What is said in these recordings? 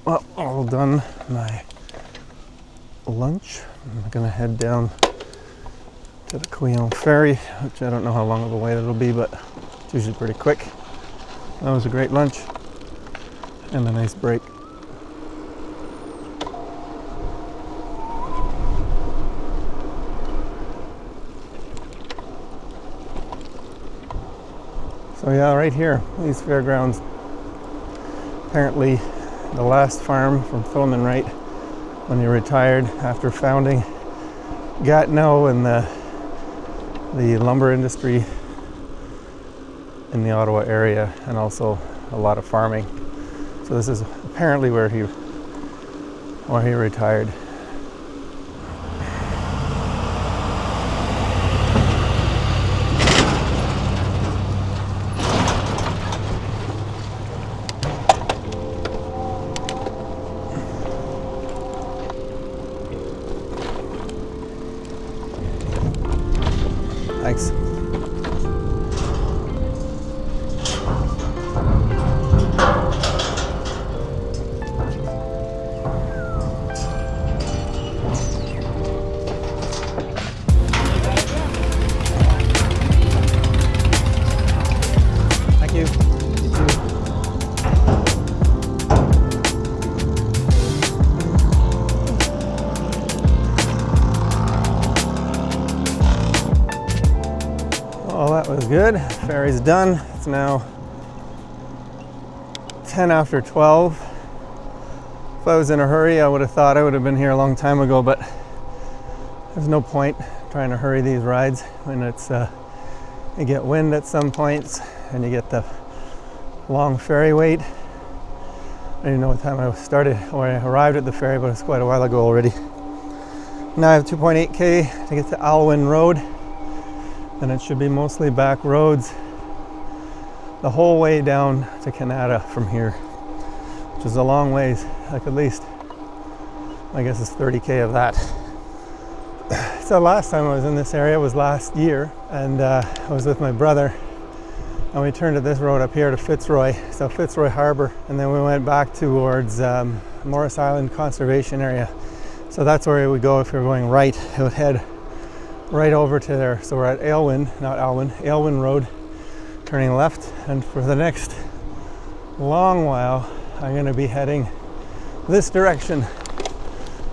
Well, all done my lunch. I'm gonna head down to the Quyon ferry, which I don't know how long of a wait it'll be, but it's usually pretty quick. That was a great lunch and a nice break. So yeah, right here, these fairgrounds. Apparently the last farm from Philemon Wright, when he retired after founding Gatineau and the lumber industry in the Ottawa area, and also a lot of farming. So this is apparently where he retired. Thanks. Thank you. You too. Well, that was good. Ferry's done. It's now 10 after 12. If I was in a hurry, I would have thought I would have been here a long time ago, but there's no point trying to hurry these rides when it's you get wind at some points and you get the long ferry wait. I don't even know what time I started or I arrived at the ferry, but it's quite a while ago already. Now I have 2.8k to get to Alwyn Road, and it should be mostly back roads the whole way down to Canada from here, which is a long ways, like at least, I guess it's 30k of that. So last time I was in this area was last year, and I was with my brother, and we turned to this road up here to Fitzroy, so Fitzroy Harbor, and then we went back towards Morris Island Conservation Area. So that's where it would go if you're going right. It would head right over to there. So we're at Aylwin, not Alwyn, Aylwin Road, turning left, and for the next long while I'm going to be heading this direction.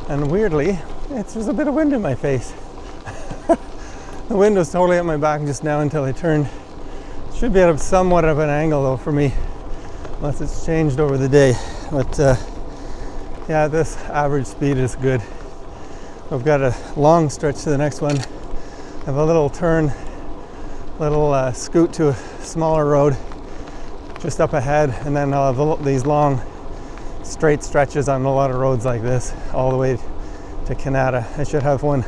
And weirdly, there's a bit of wind in my face. The wind was totally at my back just now until I turned. Should be at somewhat of an angle though for me, unless it's changed over the day. But yeah, this average speed is good. I've got a long stretch to the next one. I have a little turn, little scoot to a smaller road just up ahead, and then I'll have these long straight stretches on a lot of roads like this all the way to Canada. I should have one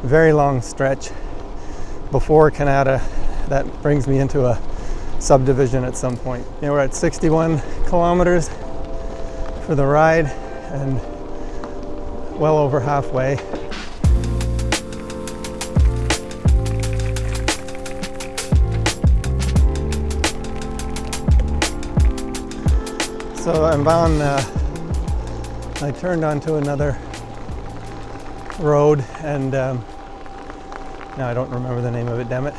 very long stretch before Canada that brings me into a subdivision at some point. You know, we're at 61 kilometers for the ride and well over halfway. So I'm on, I turned onto another road, and now I don't remember the name of it, damn it.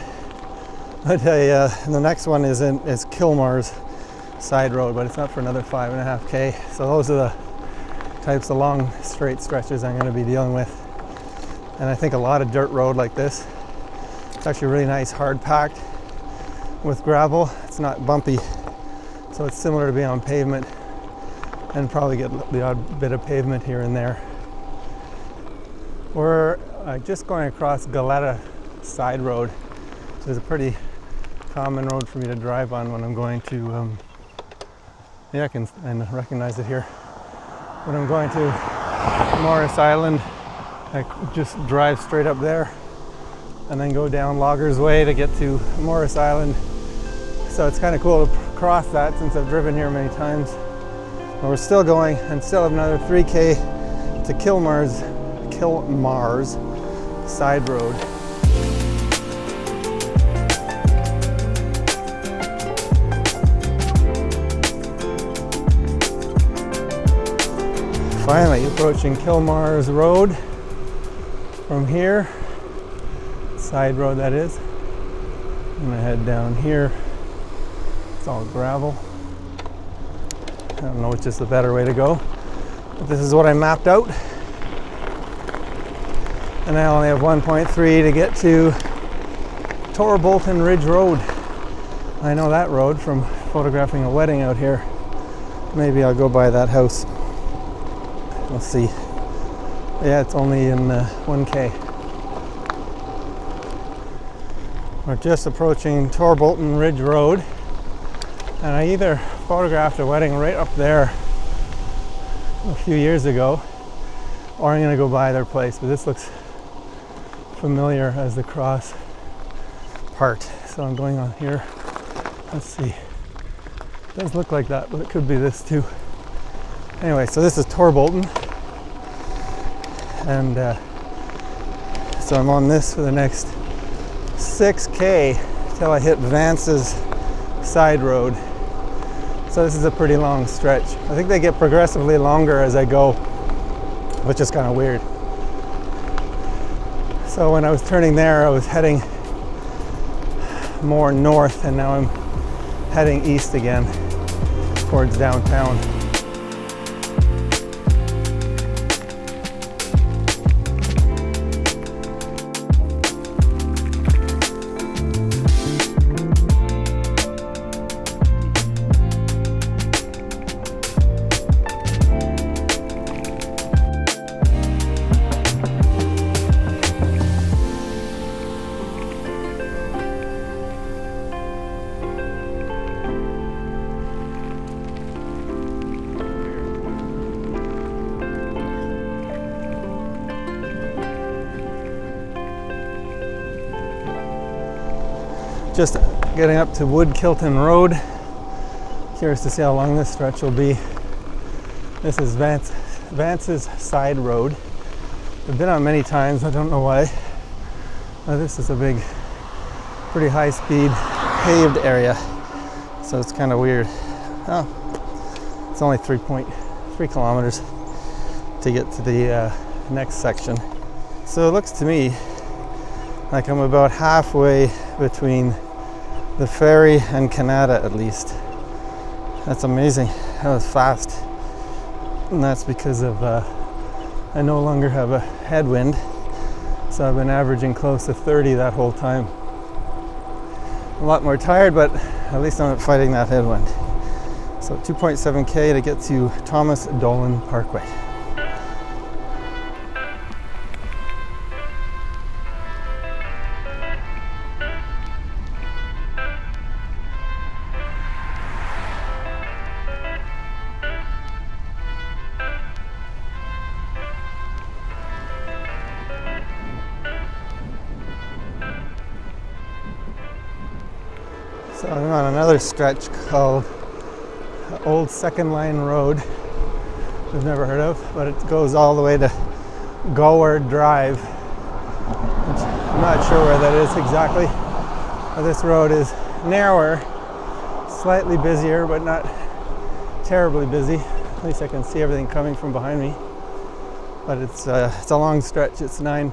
But the next one is Kilmar's side road, but it's not for another 5.5k. So those are the types of long straight stretches I'm going to be dealing with. And I think a lot of dirt road like this. It's actually really nice, hard packed with gravel. It's not bumpy, so it's similar to being on pavement, and probably get the odd bit of pavement here and there. We're just going across Galetta side road, which is a pretty common road for me to drive on when I'm going to, yeah, I can recognize it here. When I'm going to Morris Island, I just drive straight up there and then go down Loggers Way to get to Morris Island. So it's kind of cool to cross that since I've driven here many times. But we're still going and still have another 3k to Kilmar's side road. Finally approaching Kilmar's Road from here, side road that is. I'm gonna head down here. It's all gravel. I don't know which is the better way to go, but this is what I mapped out. And I only have 1.3 to get to Torbolton Ridge Road. I know that road from photographing a wedding out here. Maybe I'll go by that house. We'll see. Yeah, it's only in 1K. We're just approaching Torbolton Ridge Road, and I either photographed a wedding right up there a few years ago, or I'm going to go by their place, but this looks familiar as the cross part, so I'm going on here. Let's see. It does look like that, but it could be this too. Anyway, so this is Torbolton, and so I'm on this for the next 6K till I hit Vance's side road. So this is a pretty long stretch. I think they get progressively longer as I go, which is kind of weird. So when I was turning there, I was heading more north, and now I'm heading east again towards downtown. Just getting up to Wood Kilton Road. Curious to see how long this stretch will be. This is Vance's side road. I've been on many times, I don't know why. This is a big, pretty high speed paved area, so it's kind of weird. Oh, it's only 3.3 kilometers to get to the next section. So it looks to me like I'm about halfway between the ferry and Canada, at least. That's amazing. That was fast. And that's because of I no longer have a headwind, so I've been averaging close to 30 that whole time. A lot more tired, but at least I'm not fighting that headwind. So 2.7K to get to Thomas Dolan Parkway. So I'm on another stretch called Old Second Line Road. I've never heard of, but it goes all the way to Gower Drive, which I'm not sure where that is exactly. But this road is narrower, slightly busier, but not terribly busy. At least I can see everything coming from behind me. But it's a long stretch. It's 9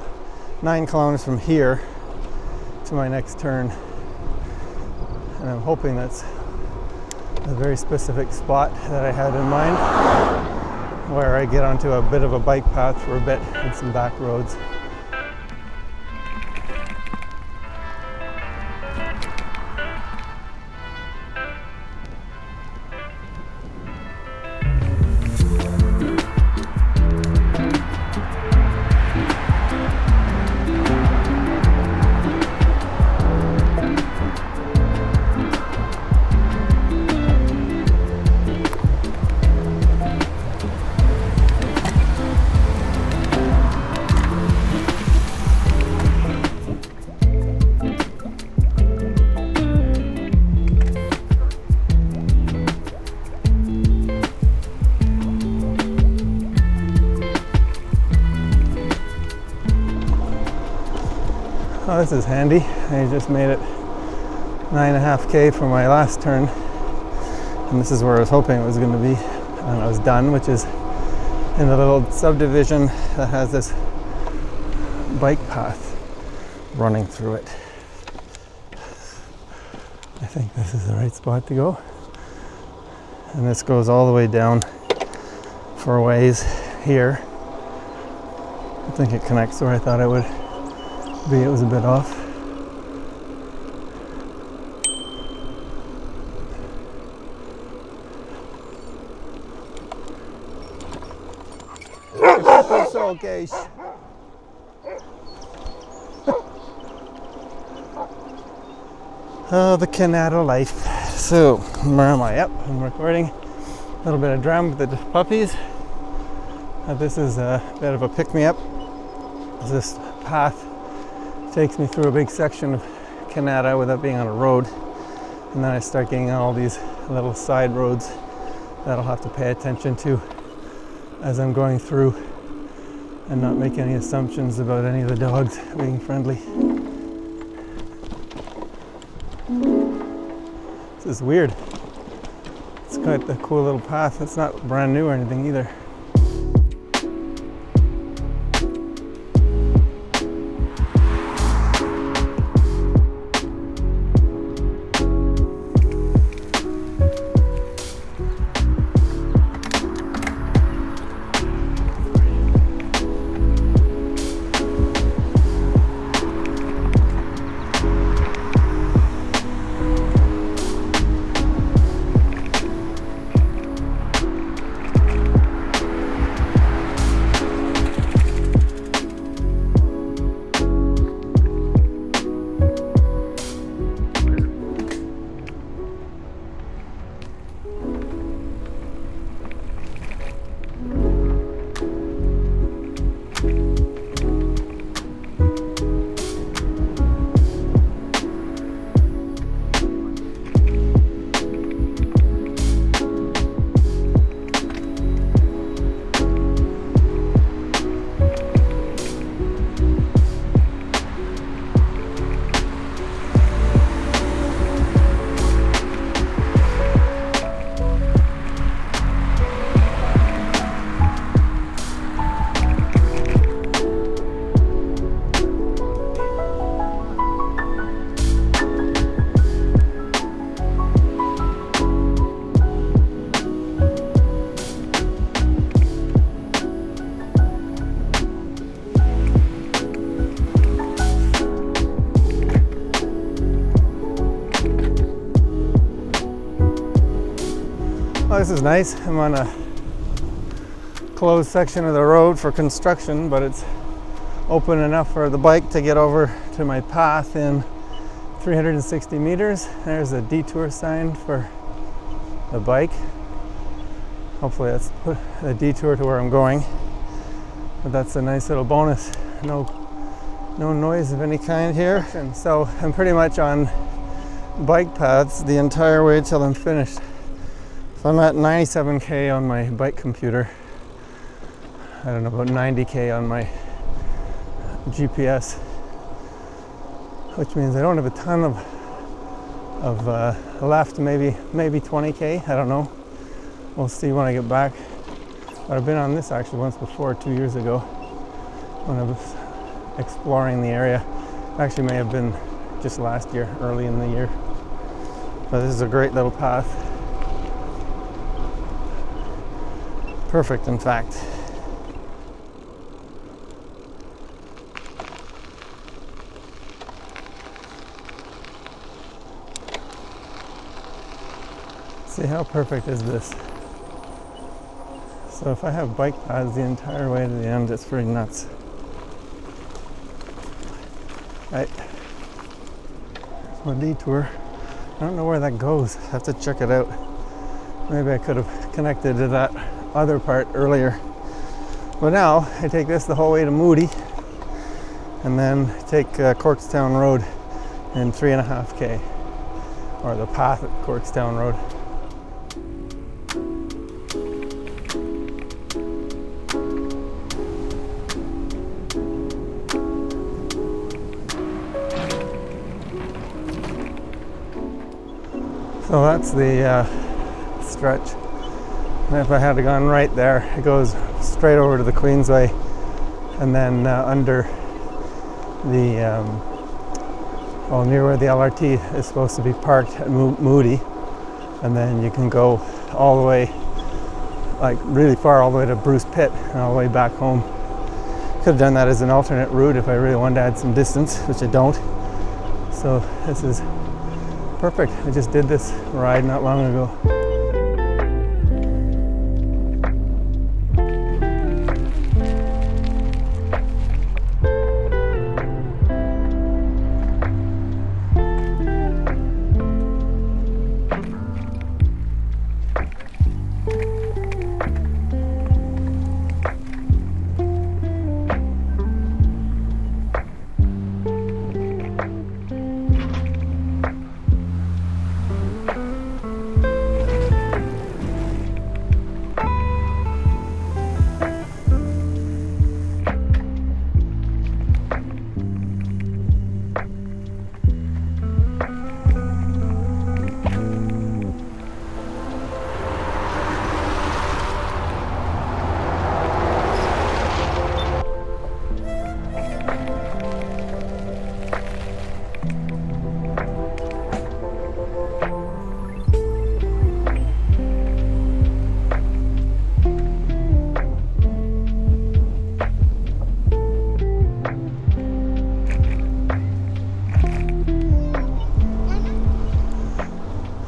kilometers from here to my next turn. And I'm hoping that's a very specific spot that I had in mind, where I get onto a bit of a bike path for a bit and some back roads. Oh, this is handy. I just made it 9.5K for my last turn, and this is where I was hoping it was going to be, and I was done, which is in the little subdivision that has this bike path running through it. I think this is the right spot to go. And this goes all the way down for a ways here. I think it connects where I thought it would be. It was a bit off. Okay. Oh, the Canada life. So, where am I? Yep, I'm recording. A little bit of drama with the puppies. This is a bit of a pick-me-up. This path takes me through a big section of Canada without being on a road. And then I start getting on all these little side roads that I'll have to pay attention to as I'm going through and not make any assumptions about any of the dogs being friendly. This is weird. It's quite a cool little path. It's not brand new or anything either. Oh, this is nice. I'm on a closed section of the road for construction, but it's open enough for the bike to get over to my path in 360 meters. There's a detour sign for the bike. Hopefully that's a detour to where I'm going. But that's a nice little bonus. No noise of any kind here. And so I'm pretty much on bike paths the entire way till I'm finished. So I'm at 97k on my bike computer. I don't know, about 90k on my GPS, which means I don't have a ton of left. Maybe 20k. I don't know. We'll see when I get back. But I've been on this actually once before, 2 years ago, when I was exploring the area. Actually, may have been just last year, early in the year. But this is a great little path. Perfect, in fact. See, how perfect is this? So if I have bike paths the entire way to the end, it's pretty nuts. Right. There's my detour. I don't know where that goes. I have to check it out. Maybe I could have connected to that other part earlier. But now I take this the whole way to Moody and then take Corkstown Road in 3.5k, or the path at Corkstown Road. So that's the stretch. And if I had gone right there, it goes straight straight over to the Queensway, and then under the near where the LRT is supposed to be parked at Moody, and then you can go all the way, like really far, all the way to Bruce Pit and all the way back home. Could have done that as an alternate route if I really wanted to add some distance, which I don't. So this is perfect. I just did this ride not long ago.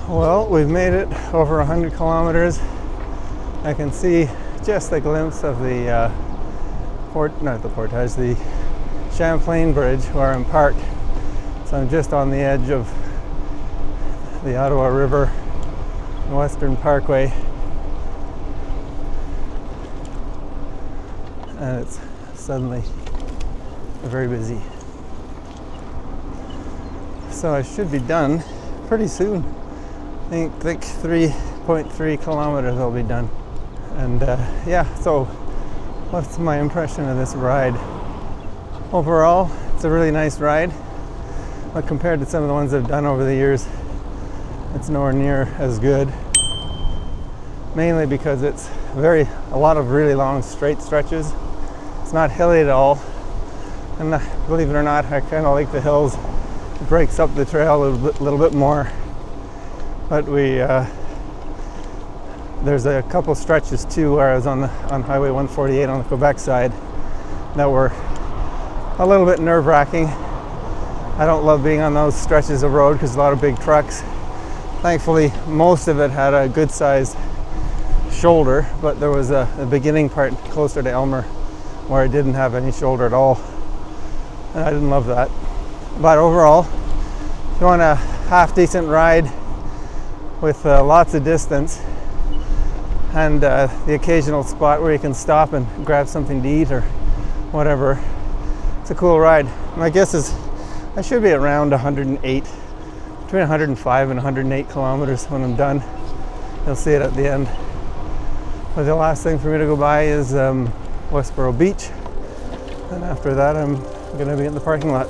Well, we've made it over 100 kilometers. I can see just a glimpse of the the Champlain Bridge where I'm parked. So I'm just on the edge of the Ottawa River Western Parkway, and it's suddenly very busy. So I should be done pretty soon. I think 3.3 kilometers I'll be done. And yeah, so what's my impression of this ride? Overall, it's a really nice ride, but compared to some of the ones I've done over the years, it's nowhere near as good. Mainly because it's a lot of really long straight stretches. It's not hilly at all, and believe it or not, I kind of like the hills. It breaks up the trail a little bit more. But there's a couple stretches too where I was on Highway 148 on the Quebec side that were a little bit nerve-wracking. I don't love being on those stretches of road because a lot of big trucks. Thankfully, most of it had a good-sized shoulder, but there was a beginning part closer to Elmer where I didn't have any shoulder at all, and I didn't love that. But overall, if you want a half-decent ride with lots of distance and the occasional spot where you can stop and grab something to eat or whatever, it's a cool ride. My guess is I should be around 108, between 105 and 108 kilometers when I'm done. You'll see it at the end. But the last thing for me to go by is Westboro Beach, and after that I'm going to be in the parking lot.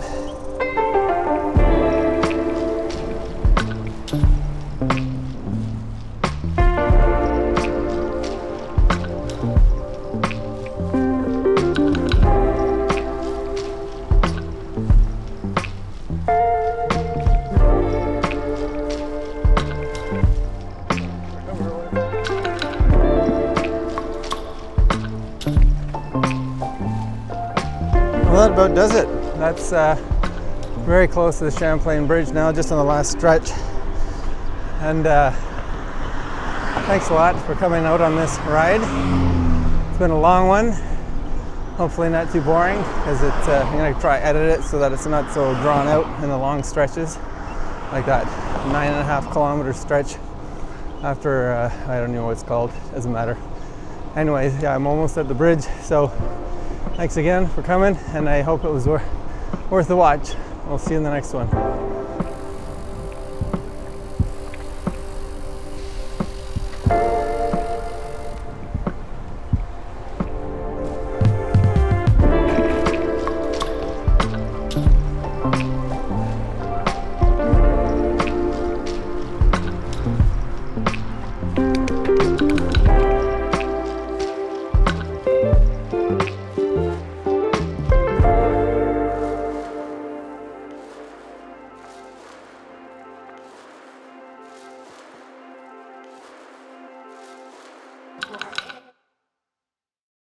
Well, that about does it. That's very close to the Champlain Bridge now, just on the last stretch. And thanks a lot for coming out on this ride. It's been a long one. Hopefully not too boring, because I'm going to try edit it so that it's not so drawn out in the long stretches, like that 9.5 kilometer stretch after, I don't know what it's called, doesn't matter. Anyways, yeah, I'm almost at the bridge, so thanks again for coming, and I hope it was worth the watch. We'll see you in the next one.